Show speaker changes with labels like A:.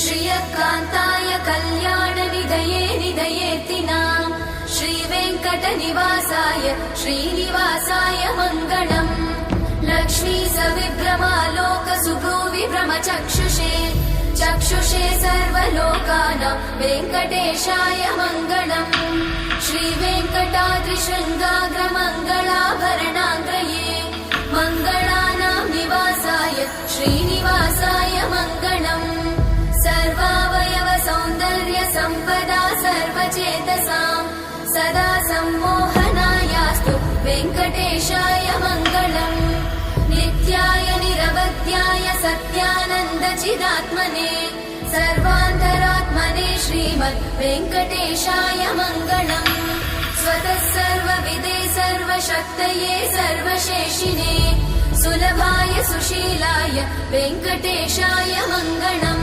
A: श्रियकान्ताय कल्याणनिधये निधयेऽर्तिनाम् श्रीवेङ्कटनिवासाय श्रीनिवासाय मङ्गलम् लक्ष्मी सविभ्रमालोकसुभ्रूविभ्रमचक्षुषे चक्षुषे सर्वलोकानां वेङ्कटेशाय मङ्गलम् श्रीवेङ्कटाद्रिशृङ्गाग्रमङ्गलाभरणाङ्ग्रये मङ्गलानां निवासाय श्रीनिवासाय मङ्गलम् सर्वावयव सौन्दर्य सम्पदा सर्वचेतसां सदा सम्मोहनायास्तु वेङ्कटेशाय मङ्गलम् नित्याय निरवध्याय सत्यानन्दचिदात्मने सर्वान्तरात्मने श्रीमद् वेङ्कटेशाय मङ्गलम् स्वतः सर्वविदे सर्वशक्तये सर्वशेषिने सुलभाय सुशीलाय वेङ्कटेशाय मङ्गलम्।